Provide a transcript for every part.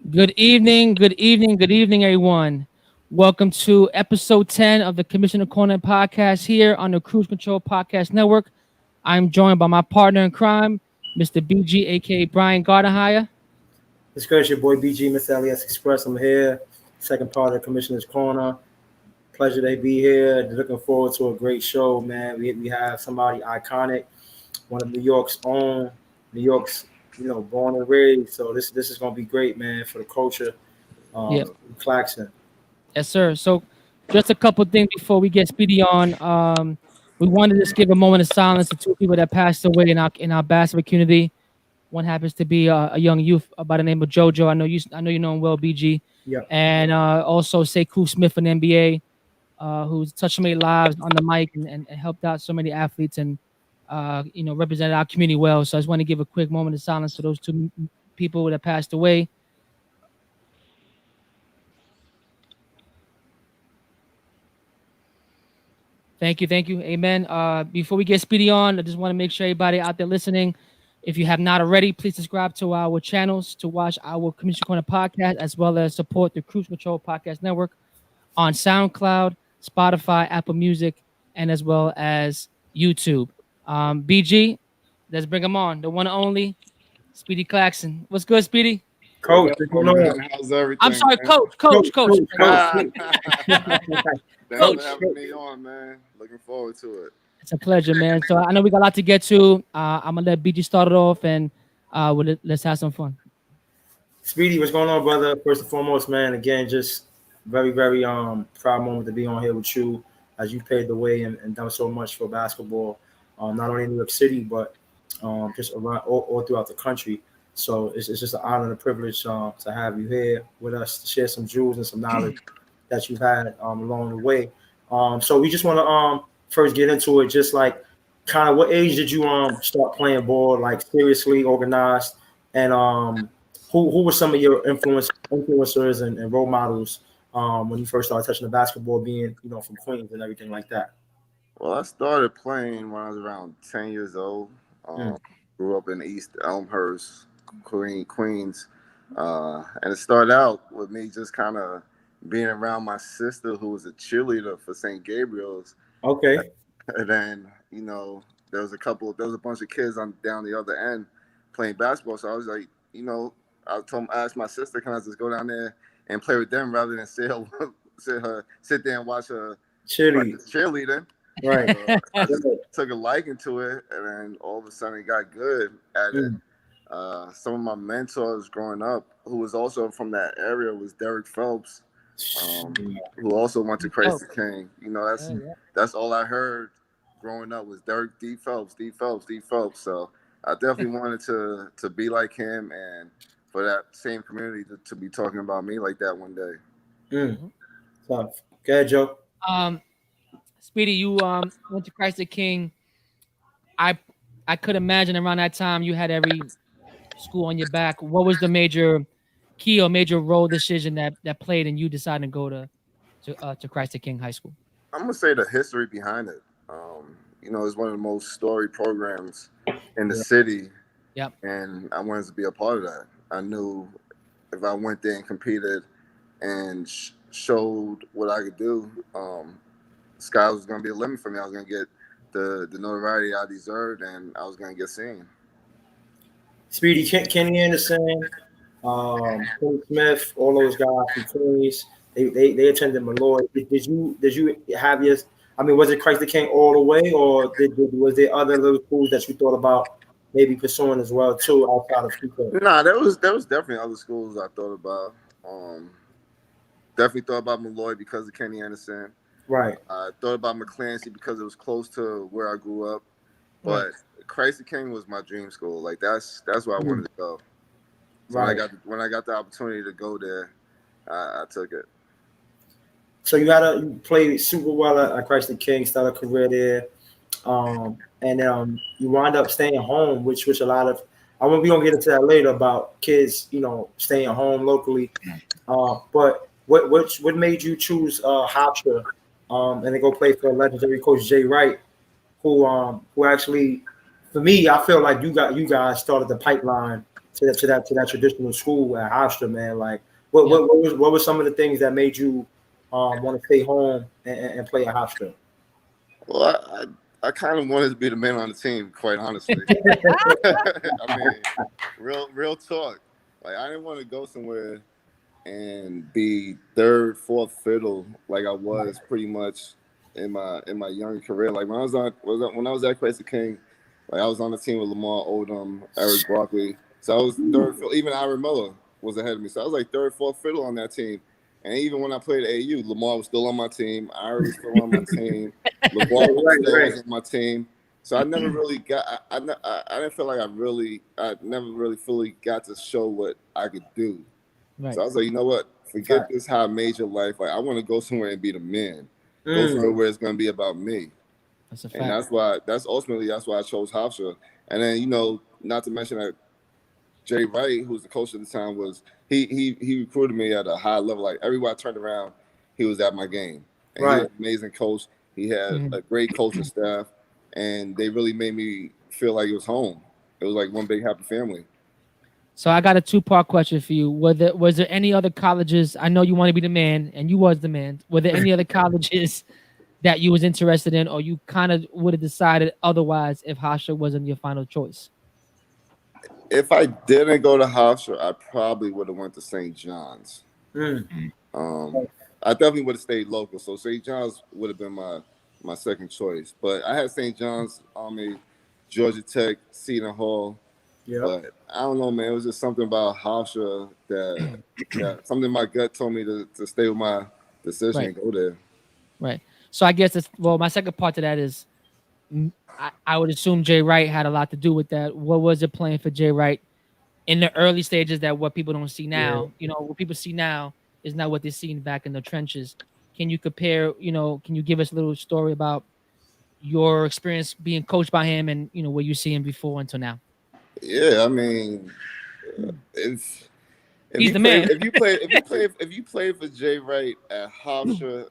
Good evening, everyone. Welcome to episode 10 of the Commissioner Corner podcast here on the Cruise Control Podcast Network. I'm joined by my partner in crime, Mr. BG, aka Brian Gardenhire. It's great, it's your boy BG, Mr. LES Express. I'm here, second part of the Commissioner's Corner. Pleasure to be here. Looking forward to a great show, man. We have somebody iconic, one of New York's own, New York's born and raised. So this is gonna be great, man, for the culture. Yeah, Claxton. yes, sir. So, just a couple things before we get Speedy on. We wanted to just give a moment of silence to two people that passed away in our basketball community. One happens to be a young youth by the name of JoJo. I know you know him well, BG, Yeah. and also Sekou Smith in the NBA, who's touched so many lives on the mic and helped out so many athletes and represented our community well. So I just want to give a quick moment of silence to those two people that passed away. Thank you, amen. Before we get Speedy on, I just want to make sure everybody out there listening, if you have not already, please subscribe to our channels to watch our Community Corner podcast, as well as support the Cruise Control Podcast Network on SoundCloud, Spotify, Apple Music, and as well as YouTube. BG, let's bring him on. The one and only Speedy Claxton. What's good, Speedy? Coach, What what's up, going man? on? How's everything? I'm sorry, man? Coach. Coach. Thanks Coach. for having me on, man. Looking forward to it. It's a pleasure, man. So I know we got a lot to get to. I'm gonna let BG start it off, and let's have some fun. Speedy, what's going on, brother? First and foremost, man. Again, just very, very proud moment to be on here with you as you paved the way and done so much for basketball, not only in New York City but just around all throughout the country. So it's just an honor and a privilege to have you here with us to share some jewels and some knowledge that you've had along the way. So we just want to first get into it. Just like kind of what age did you start playing ball, like seriously organized, and who were some of your influencers and role models when you first started touching the basketball, being from Queens and everything like that? Well, I started playing when I was around 10 years old. Grew up in East Elmhurst, Queens. And it started out with me just kind of being around my sister, who was a cheerleader for St. Gabriel's. Okay. And then, there was a bunch of kids on down the other end playing basketball. So I was like, I asked my sister, can I just go down there and play with them rather than sit there and watch her cheerleading. Right. So I just took a liking to it, and then all of a sudden it got good at it. Some of my mentors growing up, who was also from that area, was Derek Phelps, who also went to Christ the King. That's all I heard growing up was Derek D. Phelps. So I definitely wanted to be like him, and for that same community to be talking about me like that one day. Tough. Go ahead, Joe. Speedy, you went to Christ the King. I could imagine around that time you had every school on your back. What was the major key or major role decision that played in you deciding to go to Christ the King High School? I'm gonna say the history behind it. It's one of the most storied programs in the city. Yep. And I wanted to be a part of that. I knew if I went there and competed and showed what I could do, sky was going to be a limit for me. I was going to get the notoriety I deserved, and I was going to get seen. Speedy, Kenny Anderson, Quinn Smith, all those guys from Queens, they attended Malloy. Did you have your? I mean, was it Christ the King all the way, or was there other little schools that you thought about maybe pursuing as well too outside of Chico? Nah, there was definitely other schools I thought about. Definitely thought about Malloy because of Kenny Anderson. Right. I thought about McClancy because it was close to where I grew up. But Christ the King was my dream school. Like that's where I wanted to go. So when I got the opportunity to go there, I took it. So you played super well at Christ the King, started a career there, and you wind up staying home, which a lot of we're gonna get into that later about kids, staying home locally. But what made you choose Hofstra and then go play for legendary coach Jay Wright, who actually, for me, I feel like you guys started the pipeline to that traditional school at Hofstra, man. Like, Yeah. what were some of the things that made you want to stay home and play at Hofstra? Well, I kind of wanted to be the man on the team, quite honestly. I mean, real talk. Like, I didn't want to go somewhere and be third, fourth fiddle like I was pretty much in my young career. Like when I was at Quincy King, like I was on the team with Lamar Odom, Eric Barkley. So I was third fiddle. Even Aaron Miller was ahead of me. So I was like third, fourth fiddle on that team. And even when I played at AU, Lamar was still on my team. Ira was still on my team. LeBron was on my team. So I never really got. I didn't feel like I never really fully got to show what I could do. Right. So I was like, you know what? Forget this how I made your life. Like I want to go somewhere and be the man. Go somewhere where it's going to be about me. That's a fact. And that's why I chose Hofstra. And then, not to mention that Jay Wright, who was the coach at the time, he recruited me at a high level. Like everywhere I turned around, he was at my game. And he was an amazing coach. He had a great coaching staff, and they really made me feel like it was home. It was like one big happy family. So I got a 2-part question for you. Was there any other colleges? I know you want to be the man, and you was the man. Were there any other colleges that you was interested in, or you kind of would have decided otherwise if Hofstra wasn't your final choice? If I didn't go to Hofstra, I probably would have went to St. John's. I definitely would have stayed local, so St. John's would have been my second choice. But I had St. John's, Army, Georgia Tech, Seton Hall. Yeah. But I don't know, man. It was just something about Hofstra that something my gut told me to stay with my decision and go there. Right. So I guess my second part to that is I would assume Jay Wright had a lot to do with that. What was it playing for Jay Wright in the early stages that what people don't see now? Yeah. What people see now is not what they're seeing back in the trenches. Can you compare, can you give us a little story about your experience being coached by him and, where you see him before until now? Yeah, I mean, he's the man. If you play for Jay Wright at Hofstra,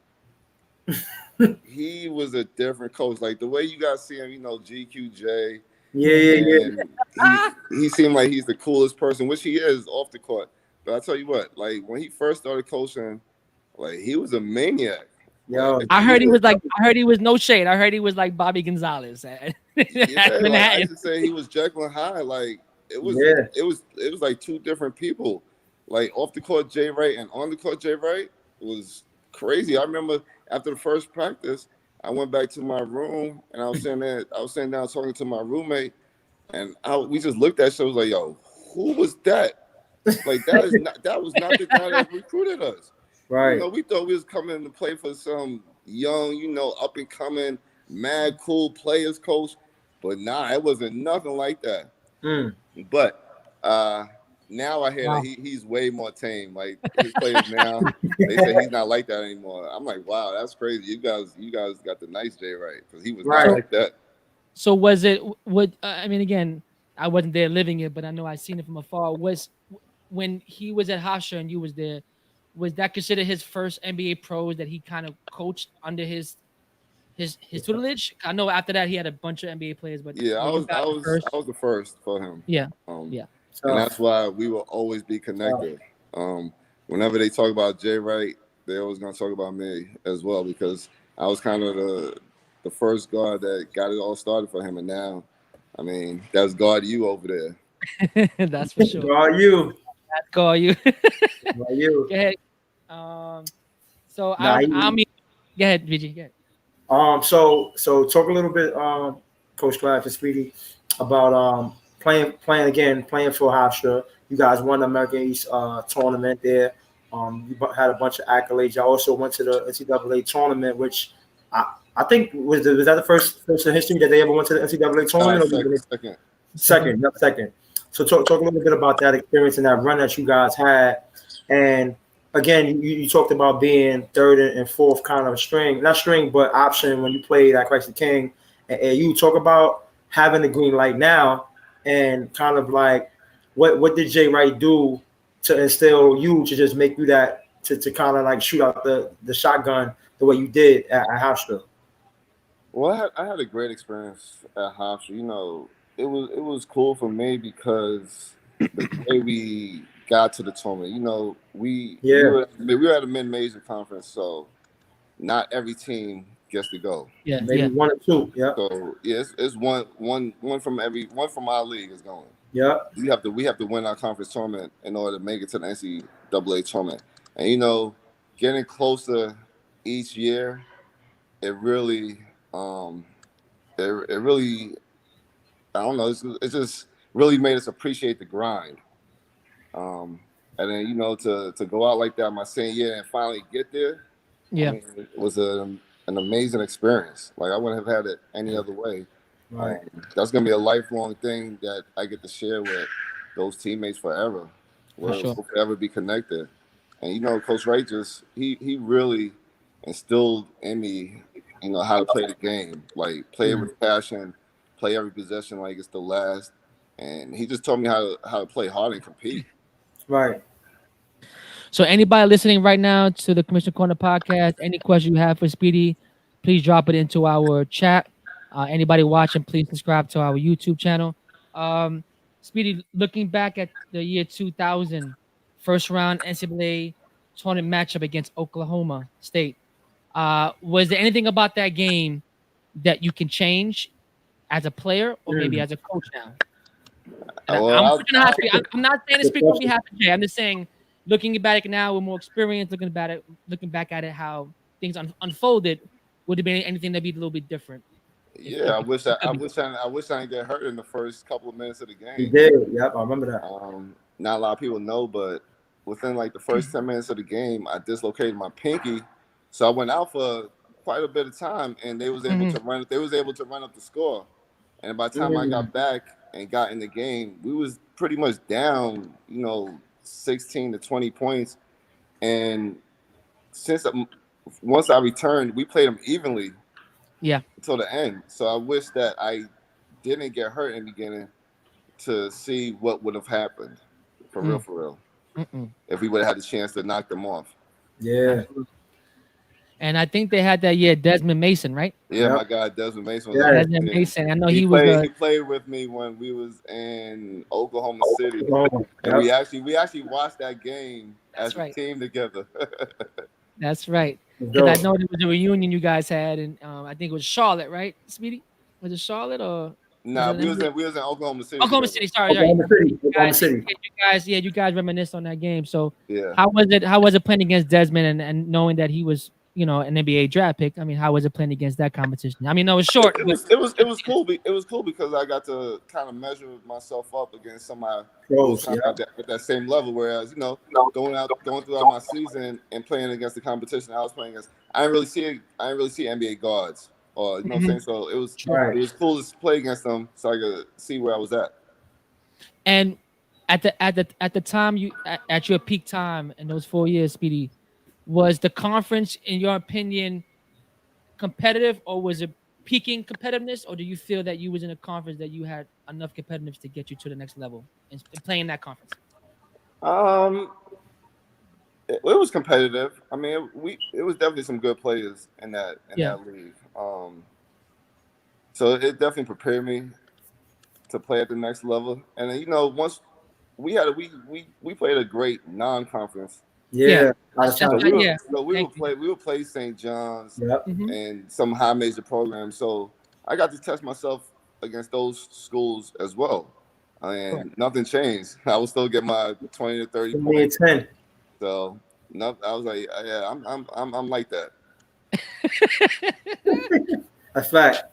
he was a different coach. Like the way you guys see him, GQJ. Yeah. He seemed like he's the coolest person, which he is off the court. But I tell you what, like when he first started coaching, like he was a maniac. Yo, I heard he was no shade. I heard he was like Bobby Gonzalez. I used to say he was Jekyll and Hyde. Like it was like two different people. Like off the court Jay Wright and on the court Jay Wright was crazy. I remember after the first practice, I went back to my room and I was sitting down talking to my roommate, and we just looked at each other like, yo, who was that? Like that was not the guy that recruited us. Right. We thought we was coming to play for some young, up and coming, mad cool players coach. But nah, it wasn't nothing like that. But now I hear that he's way more tame. Like his players now, they say he's not like that anymore. I'm like, wow, that's crazy. You guys got the nice Jay Wright because he was not like that. So was it? Again, I wasn't there living it, but I know I seen it from afar. Was when he was at Hofstra and you was there, was that considered his first NBA pros that he kind of coached under his tutelage? I know after that he had a bunch of NBA players, but yeah, I was the first for him. Yeah, and that's why we will always be connected. Whenever they talk about Jay Wright, they always gonna talk about me as well because I was kind of the first guard that got it all started for him, and now, I mean, that's guard you over there. That's for sure. Guard you. That's guard you. Guard you. Go ahead. Go ahead, VG. Go ahead. So talk a little bit, Coach Claxton and Speedy, about playing for Hofstra. You guys won the American East tournament there. You had a bunch of accolades. You also went to the NCAA tournament, which I think was that the first in history that they ever went to the NCAA tournament? Second. So talk a little bit about that experience and that run that you guys had. And again, you talked about being third and fourth kind of string, not string, but option when you played at Christ the King. And you talk about having the green light now and kind of like what did Jay Wright do to instill you to just make you that to kind of like shoot out the shotgun the way you did at Hofstra? Well, I had a great experience at Hofstra. It was cool for me because the way we got to the tournament. You know, we Yeah. we were at a mid-major conference, so not every team gets to go. Yeah, Maybe yeah, one or two. Yeah. So yeah, it's one from our league is going. Yeah. We have to win our conference tournament in order to make it to the NCAA tournament. And you know, getting closer each year, it really it really I don't know, it just really made us appreciate the grind. Um, and then you know to go out like that my senior year and finally get there, I yeah. mean, it was an amazing experience. Like I wouldn't have had it any other way. Right. That's gonna be a lifelong thing that I get to share with those teammates forever. Sure. We'll forever be connected. And you know, Coach Wright he really instilled in me, you know, how to play the game, like play it with passion, play every possession like it's the last. And he just taught me how to play hard and compete. Right. So anybody listening right now to the Commissioner Corner podcast, any question you have for Speedy, please drop it into our chat. Anybody watching, please subscribe to our YouTube channel. Speedy, looking back at the year 2000, first round NCAA tournament matchup against Oklahoma State, was there anything about that game that you can change as a player or maybe as a coach now? And I'm not saying to speak on behalf of Jay. I'm just saying, looking back now with more experience, looking back at it, how things unfolded, would have been anything that'd be a little bit different? Yeah, I wish I didn't get hurt in the first couple of minutes of the game. He did. Yep, I remember that. Not a lot of people know, but within like the first 10 minutes of the game, I dislocated my pinky, so I went out for quite a bit of time, and they was able to run. They was able to run up the score, and by the time I got back and got in the game, we was pretty much down, you know, 16 to 20 points, and once I returned, we played them evenly. Yeah. Until the end. So I wish that I didn't get hurt in the beginning to see what would have happened. For real. If we would have had the chance to knock them off. Yeah. And I think they had that year Desmond Mason, right? Yeah, my guy Desmond Mason. Desmond Mason. I know he played with me when we was in Oklahoma City. And we actually watched that game as a team together. That's right. Because I know there was a reunion you guys had, and I think it was Charlotte, right, Speedy? Was it Charlotte or? Nah, we was in Oklahoma City. Oklahoma City, sorry. Oklahoma City. You guys reminisced on that game. So yeah, how was it playing against Desmond and knowing that he was, you know, an NBA draft pick? I mean, how was it playing against that competition? I mean, no, it was short. It was cool. It was cool because I got to kind of measure myself up against somebody at that same level. Whereas, you know, going throughout my season and playing against the competition I was playing against, I didn't really see NBA guards, or you know what I'm saying. So it was cool to play against them, so I could see where I was at. And at the time at your peak time in those 4 years, Speedy, was the conference, in your opinion, competitive, or was it peaking competitiveness, or do you feel that you was in a conference that you had enough competitiveness to get you to the next level in playing that conference? It was competitive. I mean, it was definitely some good players in that league. So it definitely prepared me to play at the next level. And then, you know, once we played a great non-conference. Yeah. We would play St. John's and some high major programs. So I got to test myself against those schools as well. And nothing changed. I would still get my 20 to 30 points. 10. So I was like, yeah, I'm like that. That's fact.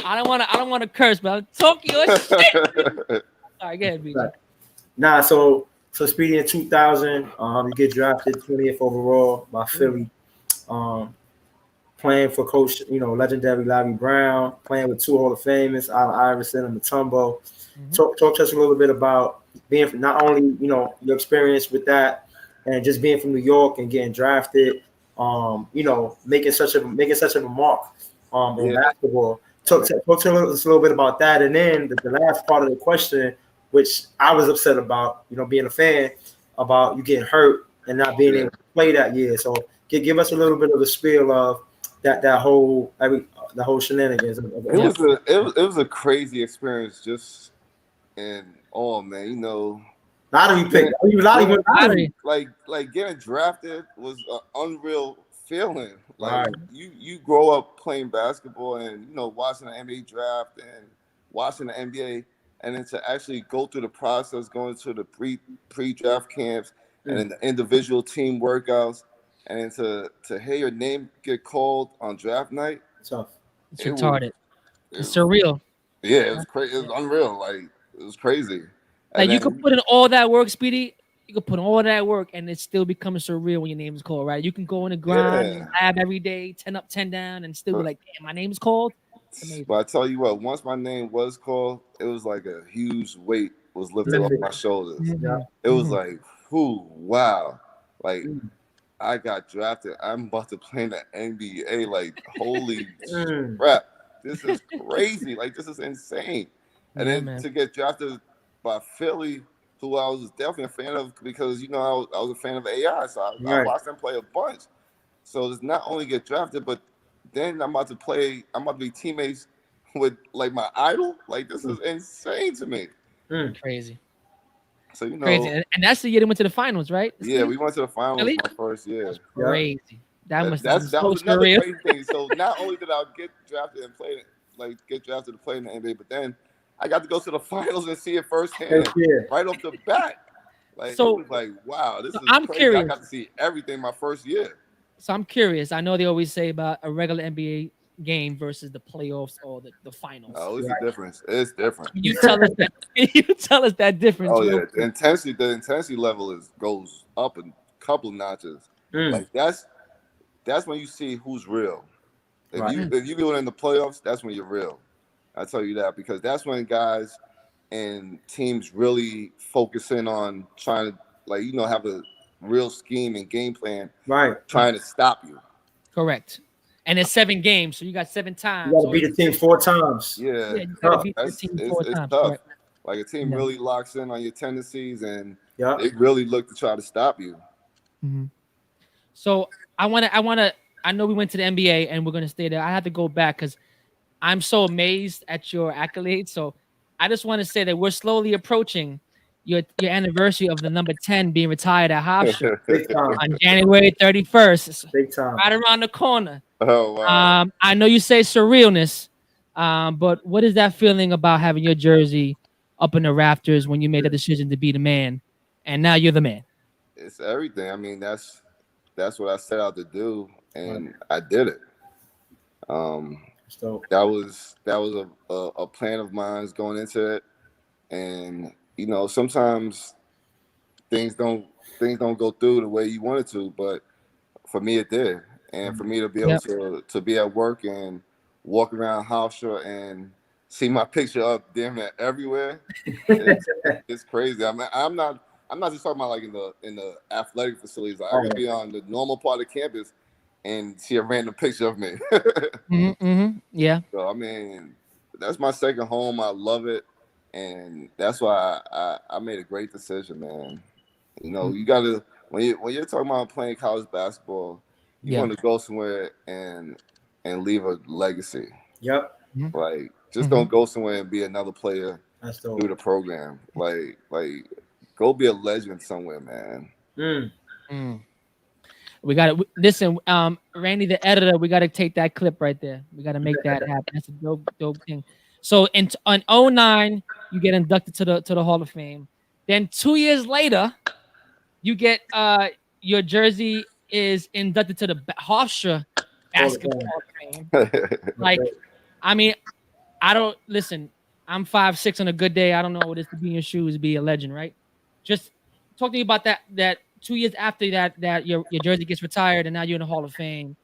I don't want to curse, but I'm talking your shit. Sorry, go ahead, BJ. Nah, so Speedy in 2000, you get drafted 20th overall by Philly. Playing for Coach, you know, legendary Larry Brown, playing with two Hall of Famers, Allen Iverson and Mutombo. Talk to us a little bit about being from, not only, you know, your experience with that and just being from New York and getting drafted, you know, making such a mark in basketball. Talk to us a little bit about that, and then the last part of the question, which I was upset about, you know, being a fan, about you getting hurt and not being able to play that year. So give us a little bit of the spiel of the whole shenanigans. It was a crazy experience, just and all, man. You know, Lottery pick. Like getting drafted was an unreal feeling. Like Right. you grow up playing basketball and watching the NBA draft and watching the NBA, and then to actually go through the process, going to the pre-draft camps and then the individual team workouts, and then to hear your name get called on draft night. Tough. It's retarded. It's surreal. Yeah, it was crazy. It was unreal. Like it was crazy. Like you could put in all that work, Speedy. You could put in all that work, and it still becomes surreal when your name is called, right? You can go in the grind, lab every day, 10 up, 10 down, and still be like, "Damn, my name is called." But I tell you what, once my name was called, it was like a huge weight was lifted off my shoulders. It was like, whoo, wow, like I got drafted. I'm about to play in the NBA. Like, holy crap, this is crazy. Like, this is insane. And then to get drafted by Philly, who I was definitely a fan of because I was a fan of AI, so I watched them play a bunch. So it's not only get drafted, but then I'm about to be teammates with like my idol. Like this is insane to me. Crazy. So crazy, and that's the year they went to the finals, right? Yeah, we went to the finals my first year. That's crazy. That was another crazy thing. So not only did I get drafted and play, get drafted to play in the NBA, but then I got to go to the finals and see it firsthand, right off the bat. Like so, it was like, wow, this is crazy. Curious. I got to see everything my first year. So I'm curious. I know they always say about a regular NBA game versus the playoffs or the finals. Oh, it's a difference. It's different. You tell us that. You tell us that difference. Oh yeah, the intensity level goes up a couple notches. Like that's when you see who's real. If you go in the playoffs, that's when you're real. I tell you that because that's when guys and teams really focus in on trying to have a real scheme and game plan, trying to stop you. Correct. And it's 7 games, so you got 7 times. You got to beat the team 4 times. Yeah, you got to beat the team 4 times. Tough. Right. Like a team really locks in on your tendencies, and they really look to try to stop you. So I know we went to the NBA, and we're gonna stay there. I have to go back because I'm so amazed at your accolades. So I just want to say that we're slowly approaching your anniversary of the number 10 being retired at Hofstra on January 31st. Big time. Right around the corner. Oh, wow. I know you say surrealness, but what is that feeling about having your jersey up in the rafters when you made the decision to be the man, and now you're the man? It's everything. I mean, that's what I set out to do, and I did it. That was a plan of mine going into it, and sometimes things don't go through the way you wanted to, but for me it did. And for me to be able to be at work and walk around Hofstra and see my picture up damn near everywhere, it's crazy. I mean, I'm not just talking about like in the athletic facilities. I could be on the normal part of campus and see a random picture of me. Yeah. So I mean, that's my second home. I love it. And that's why I made a great decision, man. You gotta when you're talking about playing college basketball, you want to go somewhere and leave a legacy. Yep. Like just don't go somewhere and be another player through the program. Like go be a legend somewhere, man. We got to listen, Randy, the editor. We got to take that clip right there. We got to make that happen. That's a dope thing. So in 2009, you get inducted to the Hall of Fame. Then 2 years later, you get your jersey is inducted to the Hofstra Basketball Hall of Fame. Like, I mean, I don't listen. I'm 5'6" on a good day. I don't know what it is to be in your shoes, be a legend, right? Just talk to me about that 2 years after that your jersey gets retired and now you're in the Hall of Fame.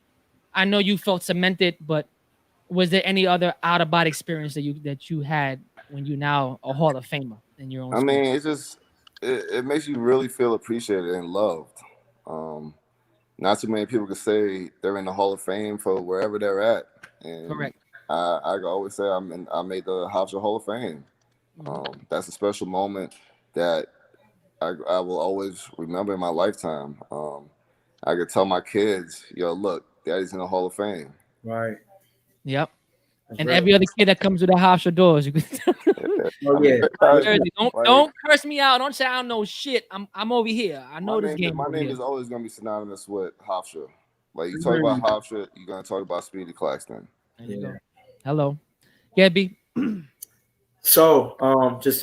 I know you felt cemented, but was there any other out of body experience that you had when you now a Hall of Famer in your own? I mean, it's just it makes you really feel appreciated and loved. Not too many people can say they're in the Hall of Fame for wherever they're at. And correct. I always say I made the Hofstra Hall of Fame. That's a special moment that I will always remember in my lifetime. I could tell my kids, look, Daddy's in the Hall of Fame. Right. Yep. And every other kid that comes with the Hofstra doors, you can Oh yeah. Jersey, don't curse me out. Don't say I don't know shit. I'm over here. I know this game. My over name here. is always gonna be synonymous with Hofstra. Like you talk Mm. about Hofstra, you're gonna talk about Speedy Claxton. There you go. Hello, Gabby. So, just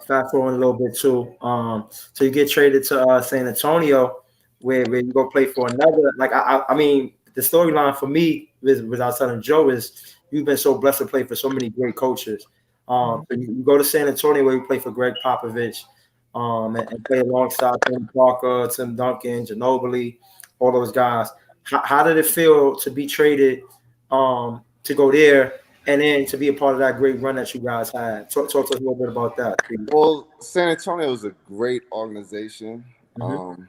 fast forward a little bit too. So you get traded to San Antonio, where you go play for another. Like I mean, the storyline for me was I was telling Joe is you've been so blessed to play for so many great coaches. So you go to San Antonio where you play for Greg Popovich, and play alongside Tim Parker, Tim Duncan, Ginobili, all those guys. How did it feel to be traded to go there? And then to be a part of that great run that you guys had. Talk to us a little bit about that. Well, San Antonio was a great organization. Mm-hmm.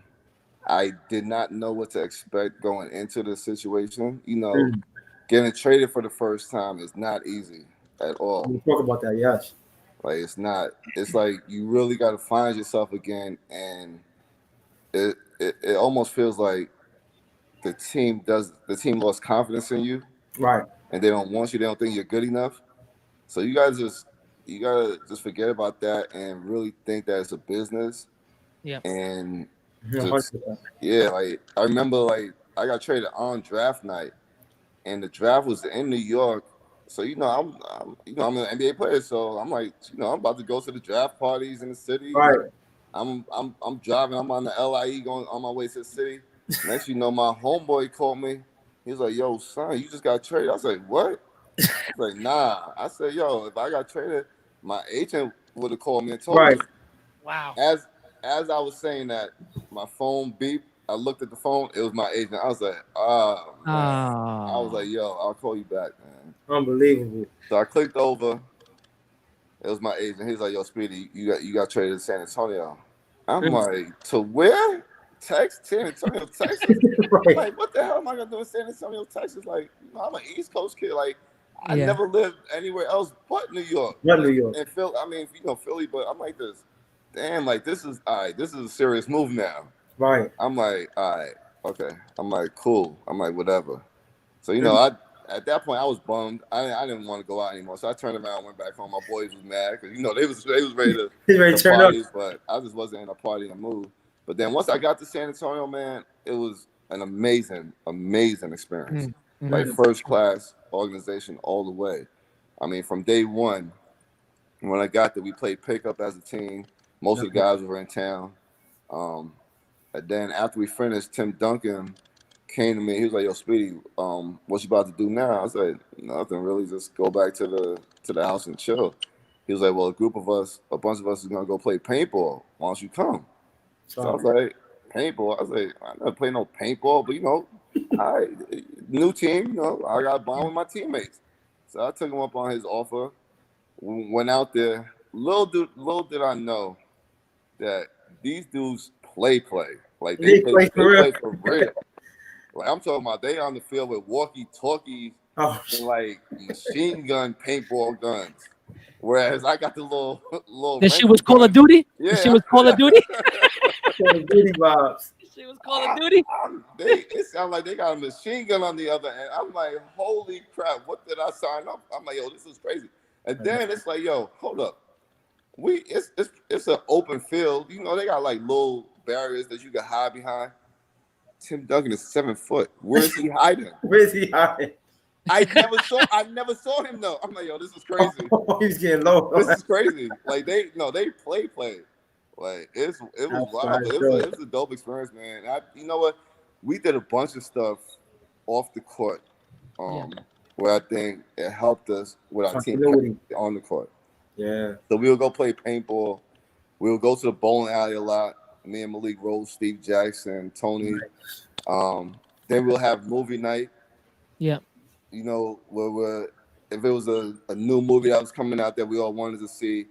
I did not know what to expect going into the situation. You know, getting traded for the first time is not easy at all. We talk about that, yes. Like it's not. It's like you really got to find yourself again, and it almost feels like the team lost confidence in you, Right. and they don't want you. They don't think you're good enough. So you gotta just forget about that and really think that it's a business. Yeah. And Yeah, just 100%. yeah, like I remember, like I got traded on draft night, and the draft was in New York. So I'm an NBA player, so I'm like, I'm about to go to the draft parties in the city. Right. I'm driving. I'm on the LIE going on my way to the city. Next, my homeboy called me. He was like, "Yo, son, you just got traded." I was like, "What?" I was like, "Nah." I said, "Yo, if I got traded, my agent would have called me and told Right. me." Wow. As I was saying that, my phone beeped. I looked at the phone. It was my agent. I was like, "Oh man." I was like, "Yo, I'll call you back, man." Unbelievable. So I clicked over. It was my agent. He's like, "Yo, Speedy, you got traded to San Antonio." I'm like, "To where?" San Antonio, Texas. Right. I'm like, what the hell am I gonna do in San Antonio, Texas? Like, I'm an East Coast kid. Like, I never lived anywhere else but New York. Not New York. And Philly. I mean, Philly, but I'm like this. Damn, like this is all right. This is a serious move now. Right. I'm like, all right, okay. I'm like, cool. I'm like, whatever. So at that point I was bummed. I didn't want to go out anymore. So I turned around, and went back home. My boys was mad because they was ready to turn party, up. but I just wasn't in a party and mood. But then once I got to San Antonio, man, it was an amazing experience. Like first class organization all the way. I mean, from day one, when I got there, we played pickup as a team. Most of the guys were in town. And then after we finished, Tim Duncan came to me. He was like, "Yo, Speedy, what you about to do now?" I said, "Nothing really. Just go back to the house and chill." He was like, "Well, a bunch of us is gonna go play paintball. Why don't you come?" So I was like, "Paintball?" I was like, "I never play no paintball, but I new team. I got to bond with my teammates." So I took him up on his offer. Went out there. Little did I know that these dudes play. Like they play for real. Like I'm talking about, they on the field with walkie-talkies and like machine gun paintball guns. Whereas I got the little. This shit was Call of Duty. Yeah, this shit was Call of Duty. Call of Duty vibes. This shit was Call of Duty. It sounds like they got a machine gun on the other end. I'm like, holy crap! What did I sign up? I'm like, yo, this is crazy. And then it's like, yo, hold up. It's an open field. They got like little barriers that you can hide behind. Tim Duncan is 7 foot. Where is he hiding? Where's he hiding? I never saw him though. I'm like, yo, this is crazy. He's getting low. This is crazy. Like they play. Like it was wild. It was a dope experience, man. You know what? We did a bunch of stuff off the court, where I think it helped us with our team on the court. Yeah. So we would go play paintball. We would go to the bowling alley a lot. Me and Malik Rose, Steve Jackson, Tony. Then we'll have movie night. Yeah. Where if it was a new movie that was coming out that we all wanted to see,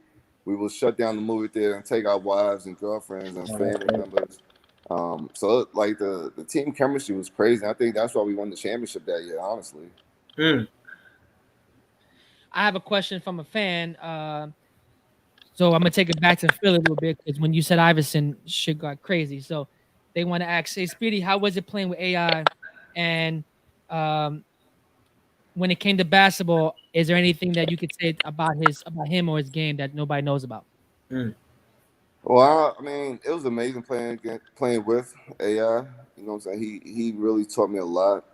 we will shut down the movie theater and take our wives and girlfriends and family members. So like the team chemistry was crazy. I think that's why we won the championship that year, honestly. I have a question from a fan. So I'm gonna take it back to Philly a little bit because when you said Iverson, shit got crazy. So they want to ask, "Hey, Speedy, how was it playing with AI?" And when it came to basketball, Is there anything that you could say about him or his game that nobody knows about? Mm. Well, I mean, it was amazing playing with AI. You know what I'm saying? He really taught me a lot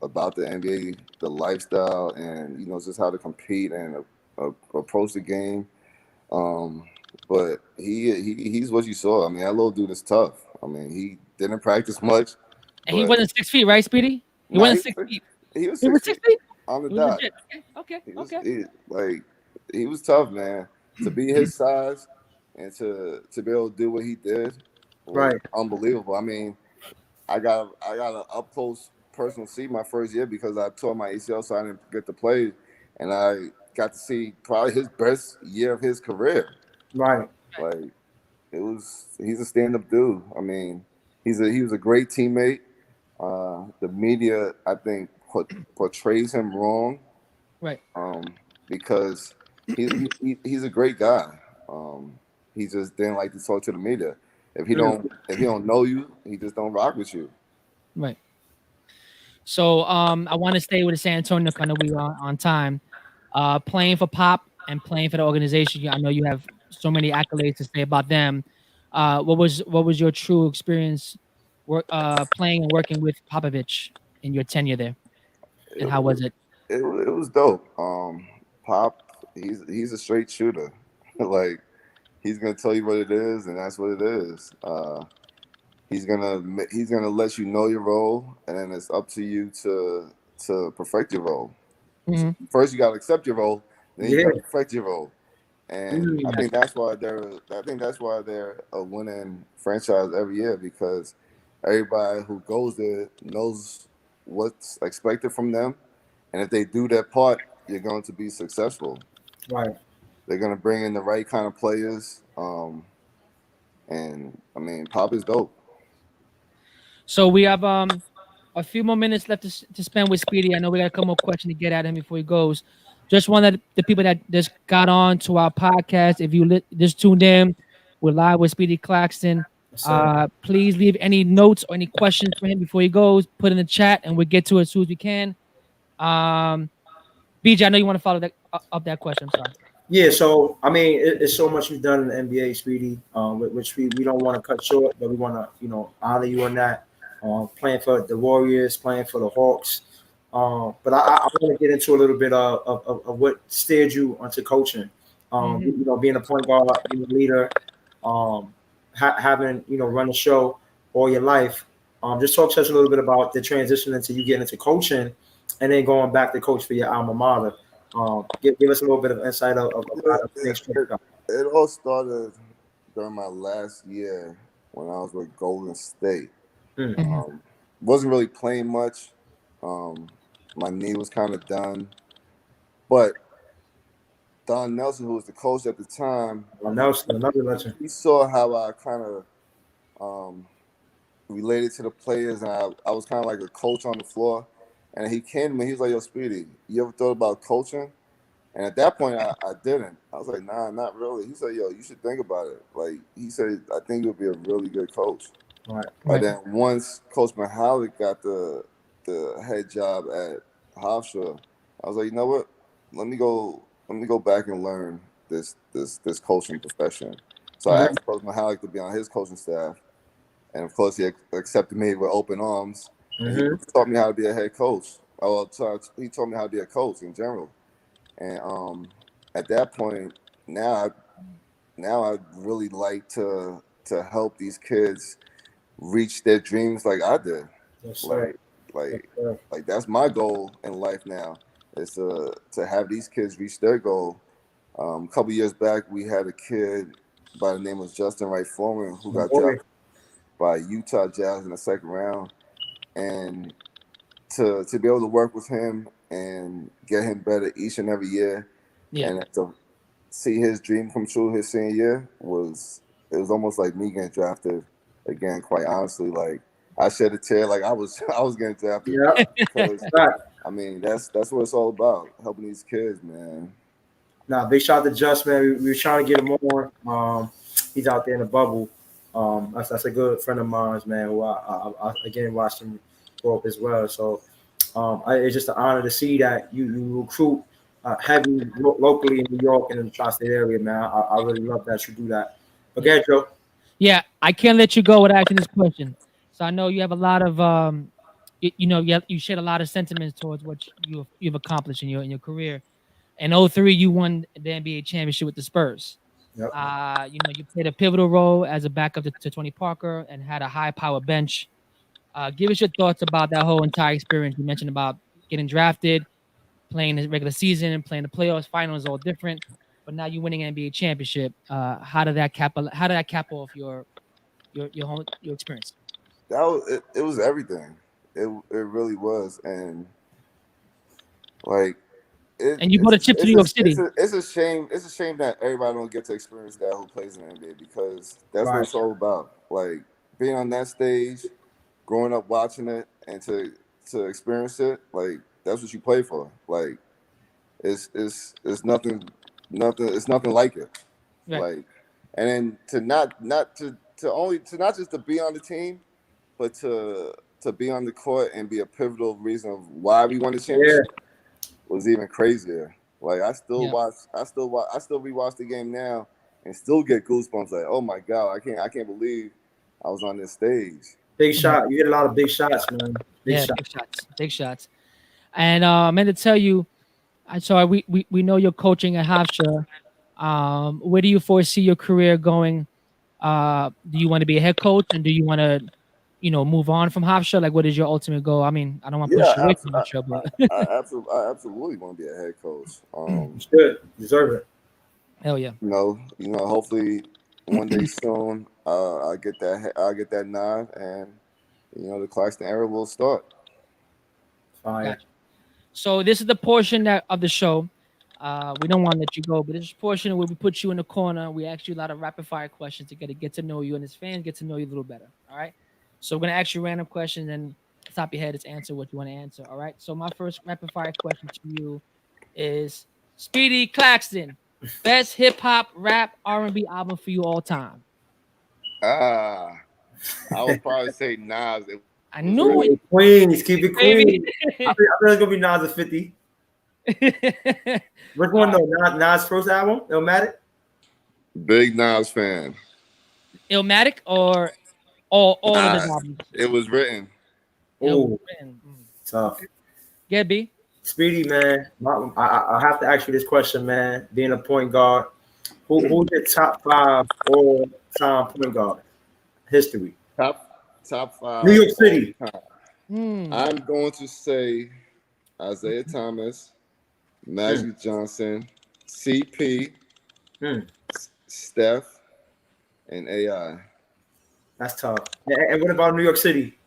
about the NBA, the lifestyle, and just how to compete and approach the game. Um, but he's what you saw. I mean, that little dude is tough. I mean, he didn't practice much, And he but wasn't 6 feet, right, Speedy? He nah, wasn't 6 feet. he was He was 6 feet 6 feet. on the He was dot. legit. Okay. He was Okay. like he was tough, man. To be his size and to be able to do what he did was Right. unbelievable. I mean, I got an up close personal see my first year because I tore my ACL, so I didn't get to play, and I got to see probably his best year of his career. Right. Like he's a stand up dude. I mean, he was a great teammate. The media, I think, portrays him wrong Right. um, because he's a great guy. He just didn't like to talk to the media. Mm. If he don't know you, he just don't rock with you. Right. So I want to stay with the San Antonio. I know we are on time. Playing for Pop and playing for the organization. I know you have so many accolades to say about them. What was your true experience playing and working with Popovich in your tenure there, It, and how was it? it was dope. Pop, he's a straight shooter. Like he's gonna tell you what it is, and that's what it is. He's gonna let you know your role, and then it's up to you to perfect your role. So Hmm. first, you gotta accept your role, then you Yeah. gotta perfect your role. And I Mm. think that's why they're a winning franchise every year because everybody who goes there knows what's expected from them, and if they do their part, you're going to be successful. Right. They're going to bring in the right kind of players, and I mean, Pop is dope. So we have a few more minutes left to spend with Speedy. I know we got a couple more questions to get at him before he goes. Just wanted the people that just got on to our podcast. If you just tuned in, we're live with Speedy Claxton. Yes, sir. Please leave any notes or any questions for him before he goes. Put in the chat, and we'll get to it as soon as we can. Um, BJ, I know you want to follow that up that question. I'm sorry. Yeah, so I mean, it's so much you've done in the NBA, Speedy, which we don't want to cut short, but we want to honor you on that. Playing for the Warriors, playing for the Hawks, but I want to get into a little bit of what steered you onto coaching. Mhm. Being a point guard, being a leader, um, having run the show all your life. Just talk to us a little bit about the transition into you getting into coaching, and then going back to coach for your alma mater. Give us a little bit of insight of how It, things it, work it, out. it all started during my last year when I was with Golden State. Mm. Mhm. Um, wasn't really playing much. Um, my knee was kind of done, but Don Nelson, who was the coach at the time, Nelson, another legend. he saw how I kind of um, related to the players, and I was kind of like a coach on the floor. And he came to me, he was like, "Yo, Speedy, you ever thought about coaching?" And at that point, I didn't. I was like, "Nah, not really." He said, "Yo, you should think about it." Like he said, "I think you'll be a really good coach." All right. But Right. then once Coach Mahalik got the head job at Hofstra, I was like, you know what? Let me go back and learn this coaching profession. So I Mhm. asked Coach Mahalik to be on his coaching staff, and of course he accepted me with open arms. And he Mhm. taught me how to be a head coach. Oh, he taught me how to be a coach in general. And at that point, now I now I really like to help these kids reach their dreams like I did. Yes, sir. Like Yes, like sir. like that's my goal in life now is to have these kids reach their goal. A couple years back, we had a kid by the name of Justin Wright Foreman who My got boy. drafted by Utah Jazz in the second round, and to be able to work with him and get him better each and every year, Yeah. and to see his dream come true his senior year was almost like me getting drafted again. Quite honestly, like I shed a tear like I was getting drafted Yeah. because Right. I mean that's what it's all about, helping these kids, man. Now, big shout out to Just, man. We were trying to get him on. He's out there in the bubble. That's a good friend of mine, man. Who I again watched him grow up as well. So it's just an honor to see that you recruit heavy locally in New York and in the tri-state area, man. I really love that you do that. But yeah, Joe. Yeah, I can't let you go without asking this question. So I know you have a lot of you shed a lot of sentiments towards what you've accomplished in your career. In '03, you won the NBA championship with the Spurs. Yep. You played a pivotal role as a backup to Tony Parker and had a high power bench. Give us your thoughts about that whole entire experience. You mentioned about getting drafted, playing the regular season, and playing the playoffs. Finals all different, but now you're winning an NBA championship. How did that cap off your experience? That was it. It was everything. It really was, and like And you brought a chip to New York City. It's a shame. It's a shame that everybody don't get to experience that who plays in the NBA because that's what it's all about. Like being on that stage, growing up watching it, and to experience it. Like that's what you play for. Like it's nothing it's nothing like it. Right. Like and then to not just to be on the team, but to be on the court and be a pivotal reason of why we won the championship was even crazier. Like I still rewatch the game now and still get goosebumps. Like, oh my God, I can't believe I was on this stage. Big shot. You get a lot of big shots, man. Big shots. And I meant to tell you, so we know you're coaching at Hofstra. Where do you foresee your career going? Do you want to be a head coach, and do you want to, move on from Hofstra? Like, what is your ultimate goal? I mean, I don't want to push you away from Hofstra, but I absolutely want to be a head coach. It's good. Deserve it. Hell yeah. Hopefully one day soon, I get that nod, and the Claxton era will start. Fine. Gotcha. So this is the portion of the show. We don't want to let you go, but this portion where we put you in the corner. We ask you a lot of rapid fire questions to get to know you, and as fans get to know you a little better. All right. So we're gonna ask you random questions, and top of your head is answer what you want to answer. All right. So my first rapid fire question to you is Speedy Claxton, best hip hop, rap, R&B album for you all time. I would probably say Nas. I knew it. Queens, keep it clean. I think it's gonna be Nas at 50. Which one though? Nas' first album, Illmatic? Big Nas fan. Illmatic or all of his albums? It was written. Oh, tough. Yeah, B. Speedy, man. I have to ask you this question, man. Being a point guard, who's your top 5 all-time point guard history? Top 5. New York City. I'm going to say Isaiah Thomas, Magic Johnson, CP, Steph, and AI. That's tough. And what about New York City?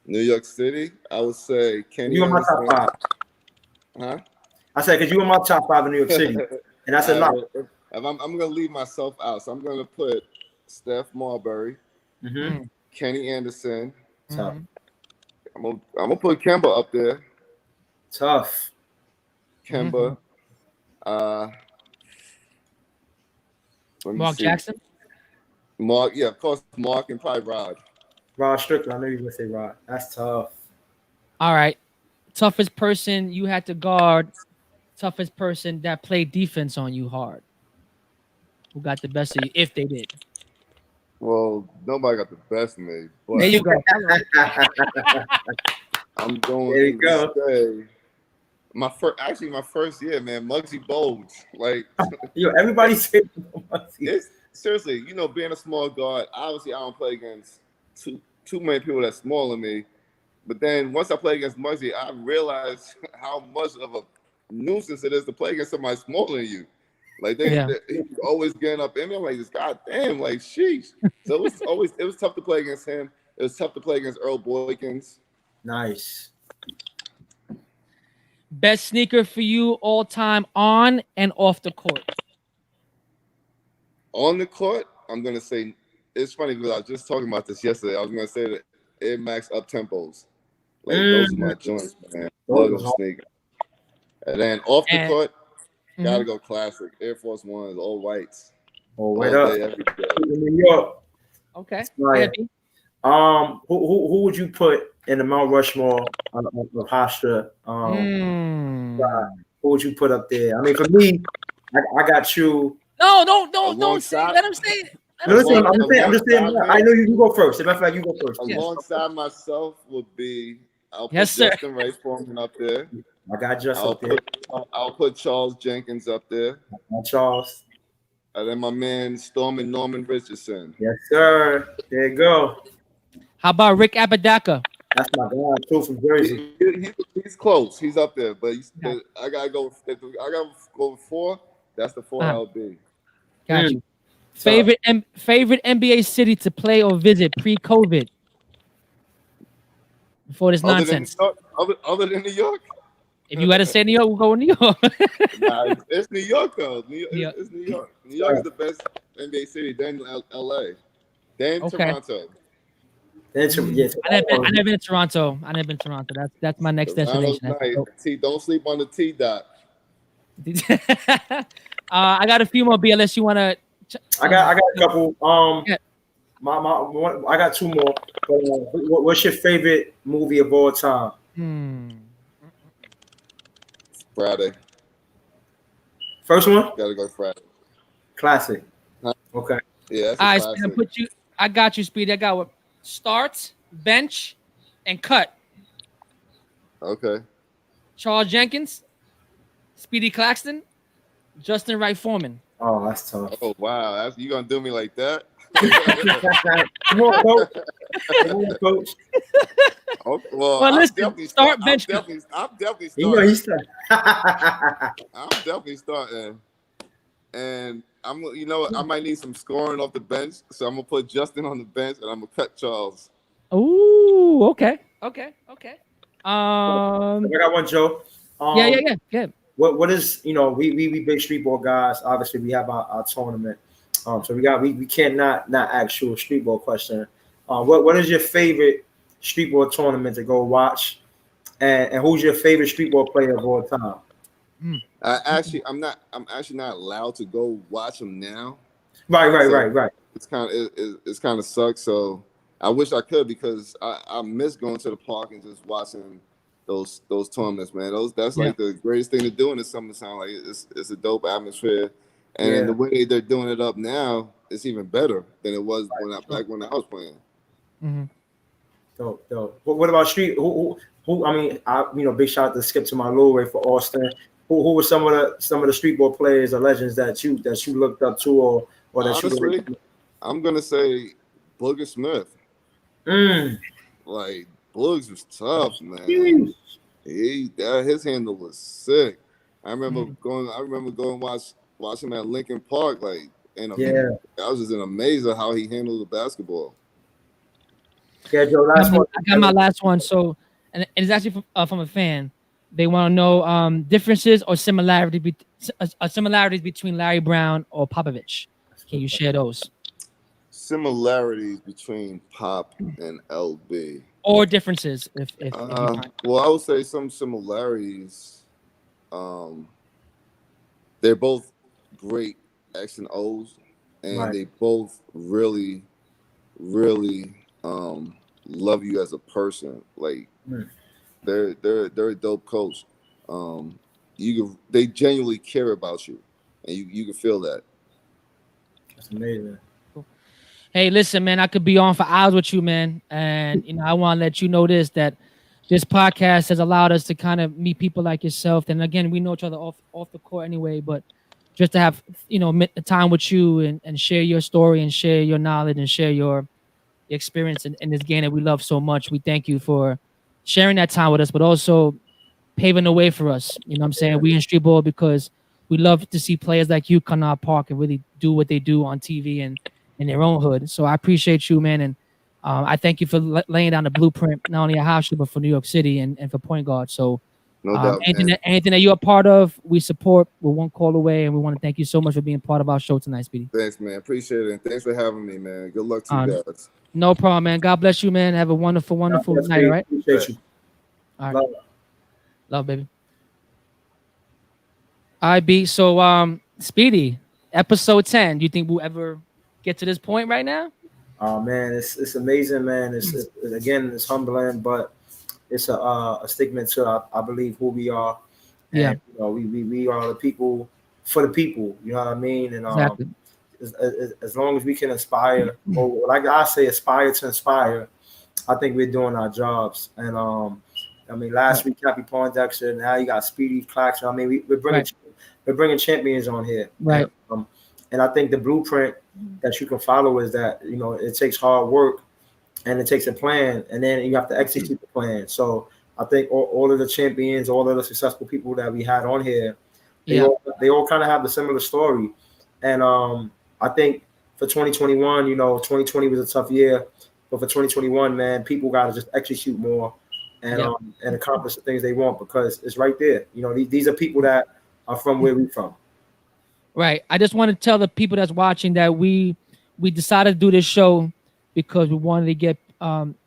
New York City, I would say Kenny. You in my top 5? Huh? I said because you in my top 5 in New York City, and that's a lot. I'm going to leave myself out, so I'm going to put Steph Marbury, Kenny Anderson. Tough. I'm gonna put Kemba up there. Tough. Kemba. Mark Jackson. Mark, yeah, of course. Mark and probably Rod. Rod Strickland. I know you were gonna say Rod. That's tough. All right. Toughest person you had to guard. Toughest person that played defense on you hard. Who got the best of you, if they did? Well, nobody got the best of me. But there you go. I'm going to say my first year, man, Muggsy Bogues. Like, everybody said Muggsy. Seriously, being a small guard, obviously I don't play against too many people that's smaller than me. But then once I play against Muggsy, I realized how much of a nuisance it is to play against somebody smaller than you. Like he was always getting up in me. I'm like, this goddamn, like, sheesh. So it was tough to play against him. It was tough to play against Earl Boykins. Nice. Best sneaker for you all time on and off the court. On the court, I'm gonna say it's funny because I was just talking about this yesterday. I was gonna say that Air Max up tempos. Like those are my joints, man. Love those sneakers. And then off the court. Gotta go classic. Air Force Ones, all whites. All white up. New York. Okay. Right. Who would you put in the Mount Rushmore of Hofstra? who would you put up there? I mean, for me, I got you. No, don't say. Alongside- Let him say it. No, listen, I'm just saying. alongside I me- know you go first. As a matter of fact, you go first. Yes. Alongside myself would be I'll put Yes, sir. Justin Ray Foreman up there. I got Just up there. I'll put Charles Jenkins up there. Charles. And then my man Stormin Norman Richardson. Yes, sir. There you go. How about Rick Apodaca? That's my guy too from Jersey. He's close. He's up there, but Yeah. I gotta go. I gotta go with 4. That's the 4 Uh-huh. LB. Got you. Favorite NBA city to play or visit pre-COVID? Before this nonsense. Other than New York? If you had to say New York, we'll go with New York. Nah, it's New York though. Yeah. It's New York. New York is the best NBA city. Then LA. Then Okay. Toronto. Yes. I never been to Toronto. That's my next destination. That's dope. Don't sleep on the T dot. I got a few more, B, unless you want to. I got a couple. Yeah. I got 2 more. What's your favorite movie of all time? Friday. First one? Gotta go Friday. Classic. Huh? Okay. Yeah, that's All right, classic. Speedy, I got you, Speedy. I got what? Start, bench, and cut. Okay. Charles Jenkins, Speedy Claxton, Justin Wright Foreman. Oh, that's tough. Oh wow, you gonna do me like that? Come on, coach. Come on, coach. Oh, well, Well, I'm listen, definitely start I'm bench. definitely You know starting. he's tough. I'm definitely starting. And I might need some scoring off the bench, so I'm gonna put Justin on the bench, and I'm gonna cut Charles. Ooh, okay. I got one, Joe. Yeah. What is, we big street ball guys. Obviously, we have our tournament. So we can't not ask you a street ball question. What is your favorite street ball tournament to go watch? And who's your favorite street ball player of all time? I'm actually not allowed to go watch them now. Right. It's kind of sucks. So I wish I could, because I miss going to the park and just watching those tournaments, man. That's like the greatest thing to do in the summertime. Like it's a dope atmosphere, and the way they're doing it up now, it's even better than it was back when I was playing. Mm-hmm. Dope. What about street? Who? I mean, big shout out to Skip to my little way for Austin. Who were some of the street ball players or legends that you looked up to or that Honestly, you? I'm gonna say Booger Smith. Like Boogs was tough, man. His handle was sick. I remember going watch him at Lincoln Park. Like, I was just in amaze at how he handled the basketball. Yeah, Joe. Last one. I got my last one. So, and it's actually from a fan. They want to know differences or similarities between Larry Brown or Popovich. Can you share those? Similarities between Pop and LB. Or differences, if you find. Well, I would say some similarities. They're both great X and O's, and they both really, really love you as a person. Like they're a dope coach. They genuinely care about you, and you can feel that. That's amazing. Hey, listen, man, I could be on for hours with you, man. And, I want to let you know that this podcast has allowed us to kind of meet people like yourself. And again, we know each other off the court anyway, but just to have, time with you and share your story and share your knowledge and share your experience in this game that we love so much. We thank you for sharing that time with us, but also paving the way for us. You know what I'm saying? We in street ball because we love to see players like you come to our park and really do what they do on TV and in their own hood. So I appreciate you, man. And I thank you for laying down the blueprint, not only at house, but for New York City and for point guard. So no doubt, anything that you're a part of, we support. We're one call away. And we want to thank you so much for being part of our show tonight, Speedy. Thanks, man. Appreciate it. And thanks for having me, man. Good luck to you guys. No problem, man. God bless you, man. Have a wonderful night, all right? Appreciate you. All right. Love, baby. All right, B. So, Speedy, episode 10. Do you think we'll ever get to this point right now? Oh man, it's amazing, man. It's humbling, but it's a statement to I believe who we are Yeah. And we are the people for the people. You know what I mean? And Exactly. as long as we can inspire, or like I say, aspire to inspire, I think we're doing our jobs. And I mean, last Right. week Cappy Pondexter, now you got Speedy Claxton. I mean, Right. we're bringing champions on here, Right. and I think the blueprint that you can follow is that it takes hard work and it takes a plan, and then you have to execute the plan. So I think all of the champions, all of the successful people that we had on here, Yeah. they all kind of have a similar story. And I think for 2021, 2020 was a tough year, but for 2021, man, people got to just execute more Yeah. and accomplish the things they want, because it's right there. These are people that are from where we from. Right. I just want to tell the people that's watching that we decided to do this show because we wanted to get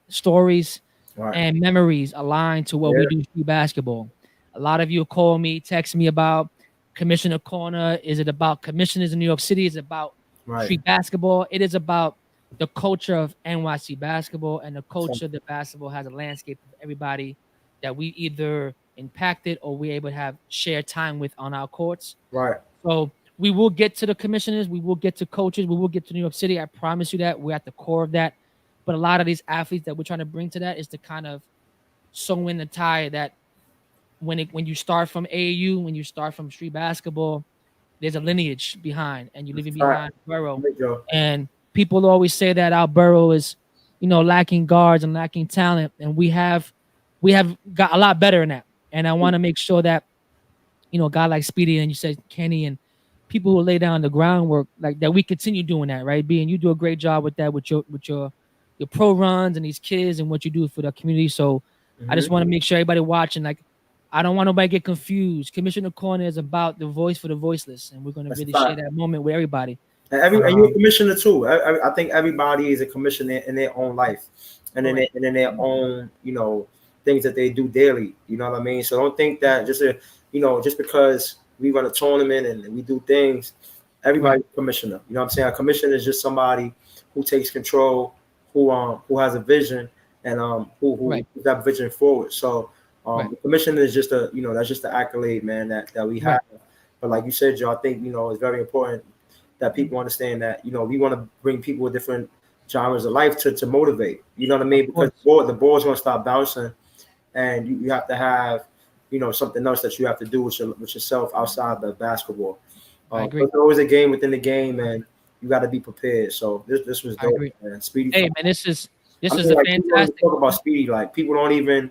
stories Right. and memories aligned to what we Yeah. do through basketball. A lot of you call me, text me about Commissioner Corner. Is it about commissioners in New York City? Is it about Right. street basketball? It is about the culture of NYC basketball and the culture that basketball has a landscape of everybody that we either impacted or we able to have shared time with on our courts. Right. So we will get to the commissioners, we will get to coaches, we will get to New York City. I promise you that we're at the core of that. But a lot of these athletes that we're trying to bring to that is to kind of sew in the tie that when you start from AAU, when you start from street basketball, there's a lineage behind, and you're leaving behind borough. And people always say that our borough is, lacking guards and lacking talent, and we have got a lot better in that. And I want to make sure that a guy like Speedy and you said Kenny and people who lay down the groundwork like that, we continue doing that, right? Being you do a great job with that with your pro runs and these kids and what you do for the community. So I just want to make sure everybody watching, like, I don't want nobody to get confused. Commissioner Corner is about the voice for the voiceless, and we're going to really share that moment with everybody. And you're a commissioner too. I think everybody is a commissioner in their own life, and in their own things that they do daily. You know what I mean? So don't think that just because we run a tournament and we do things, everybody's a commissioner. You know what I'm saying? A commissioner is just somebody who takes control, who has a vision, and who puts that vision forward. So the commissioner is just that's just the accolade, man, that we have. But like you said, Joe, I think it's very important that people understand that we want to bring people with different genres of life to motivate. You know what I mean? Because the ball's going to start bouncing, and you have to have something else that you have to do with yourself outside the basketball. I agree. There's always a game within the game, and you got to be prepared. So this was dope, man. Speedy. Hey, man, this is a fantastic. Talk about Speedy, like people don't even,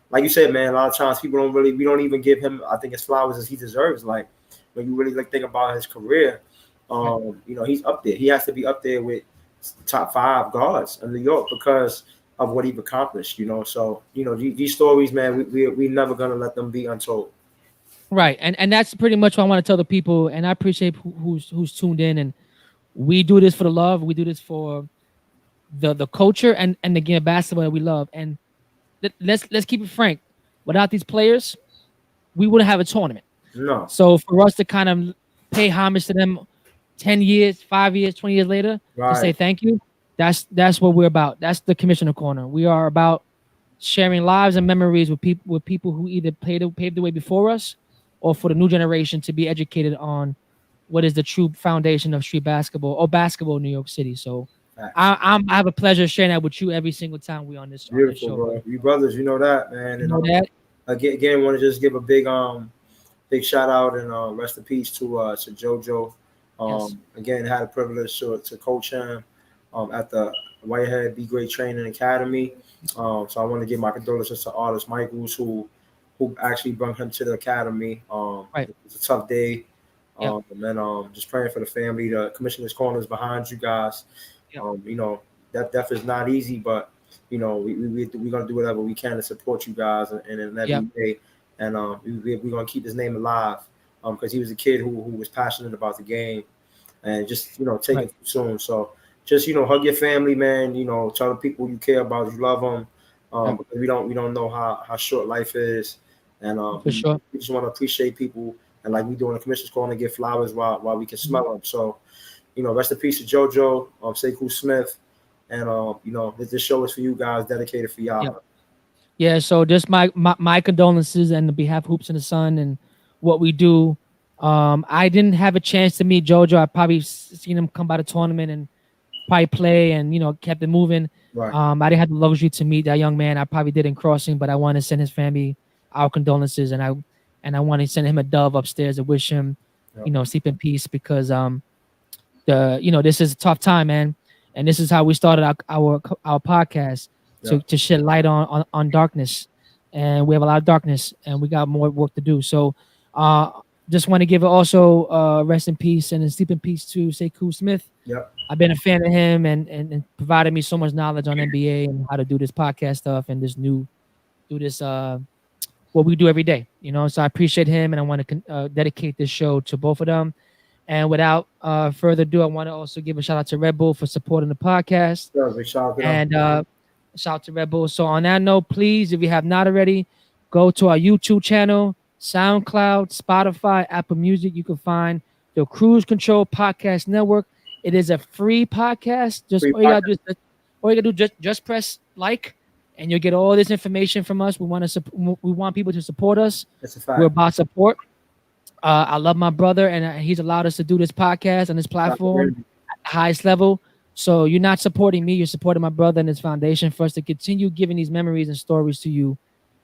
like you said, man. A lot of times we don't even give him, I think, his flowers as he deserves. Like when you really think about his career, he's up there. He has to be up there with top 5 guards in New York because of what he's accomplished. So these stories, man, we never gonna let them be untold. Right, and that's pretty much what I want to tell the people. And I appreciate who's tuned in. And we do this for the love. We do this for the culture and the game of basketball that we love. And let's keep it frank. Without these players, we wouldn't have a tournament. No. So for us to kind of pay homage to them 10 years, 5 years, 20 years later, to say thank you, that's what we're about. That's the Commissioner Corner. We are about sharing lives and memories with people who either paved the way before us or for the new generation to be educated on what is the true foundation of street basketball or basketball in New York City. So I have a pleasure sharing that with you every single time we're on this show. Beautiful, bro. You brothers, you know that, man. You know that. Again, want to just give a big shout out and rest in peace to JoJo. Again, had a privilege to coach him at the Whitehead Be Great Training Academy. So I want to give my condolences to Artist Michaels who actually brought him to the academy. It's a tough day. And just praying for the family. The Commissioner's Corner is behind you guys. That death is not easy, but we're gonna do whatever we can to support you guys in every day. And we're gonna keep his name alive because he was a kid who was passionate about the game and just take it too soon. So just hug your family, man. Tell the people you care about, you love them. Because we don't know how short life is, and we just want to appreciate people, and like we do in the Commissioner's Corner, give flowers while we can smell them. So rest in peace to JoJo, Sekou Smith, and this show is for you guys, dedicated for y'all. Yeah, so just my condolences and on behalf of Hoops in the Sun and what we do. I didn't have a chance to meet Jojo. I probably seen him come by the tournament and probably play and kept it moving. Right. I didn't have the luxury to meet that young man. I probably did in Crossing, but I want to send his family our condolences, and I want to send him a dove upstairs and wish him, Yep. sleep in peace, because this is a tough time, man, and this is how we started our podcast Yep. to shed light on darkness, and we have a lot of darkness, and we got more work to do. So, just want to give it also rest in peace and sleep in peace to Sekou Smith. Yep. I've been a fan of him and provided me so much knowledge on NBA and how to do this podcast stuff and this what we do every day. So I appreciate him, and I want to dedicate this show to both of them. And without further ado, I want to also give a shout out to Red Bull for supporting the podcast. Yeah, big shout out. And shout out to Red Bull. So on that note, please, if you have not already, go to our YouTube channel, SoundCloud, Spotify, Apple Music. You can find the Cruise Control Podcast Network. It is a free podcast. All you gotta do just press like, and you'll get all this information from us. We want people to support us. That's a fact. We're about support. I love my brother, and he's allowed us to do this podcast on this platform at the highest level. So you're not supporting me, you're supporting my brother and his foundation for us to continue giving these memories and stories to you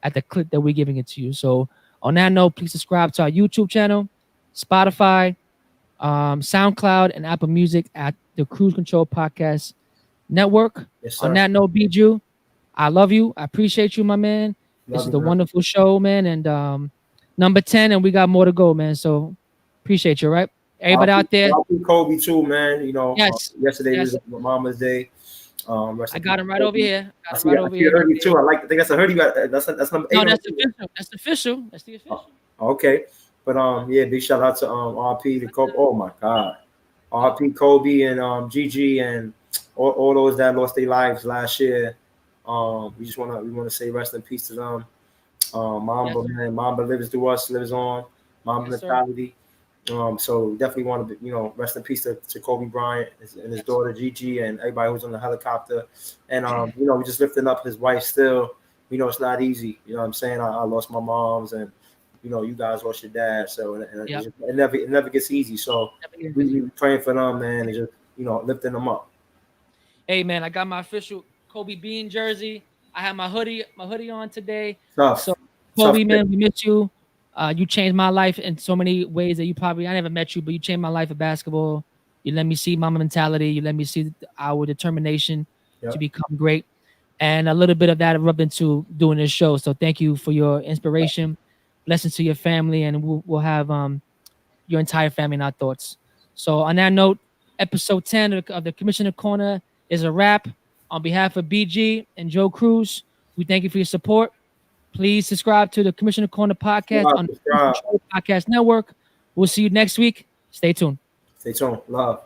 at the clip that we're giving it to you. So on that note, please subscribe to our YouTube channel, Spotify, SoundCloud, and Apple Music at the Cruise Control Podcast Network. Yes, sir. On that note, Bijou, I love you. I appreciate you, my man. This is a wonderful show, man. And number 10, and we got more to go, man. So appreciate you, right? Everybody out there. Kobe too, man. Yes. Yesterday was Mama's Day. I got him right over here. I heard you too. I think that's a hoodie. That's number 8. No, that's official. That's the official. Okay. But yeah, big shout out to RP to Kobe. Oh my God. RP Kobe and Gigi and all those that lost their lives last year. We want to say rest in peace to them. Mamba, yes, man, Mamba lives through us, lives on. Mamba mentality. So definitely want to, rest in peace to Kobe Bryant and his daughter Gigi and everybody who's on the helicopter. And we just lifting up his wife still. It's not easy. You know what I'm saying? I lost my mom's, and you guys lost your dad. So it never gets easy. So we praying for them, man, and just lifting them up. Hey man, I got my official Kobe Bean jersey. I have my hoodie on today. Tough. So Kobe, man, we miss you. You changed my life in so many ways that I never met you, but you changed my life of basketball. You let me see Mama mentality. You let me see our determination to become great. And a little bit of that rubbed into doing this show. So thank you for your inspiration. Blessings to your family, and we'll have your entire family in our thoughts. So on that note, episode 10 of the Commissioner Corner is a wrap. On behalf of BG and Joe Cruz, we thank you for your support. Please subscribe to the Commissioner Corner podcast on the Podcast Network. We'll see you next week. Stay tuned. Stay tuned. Love.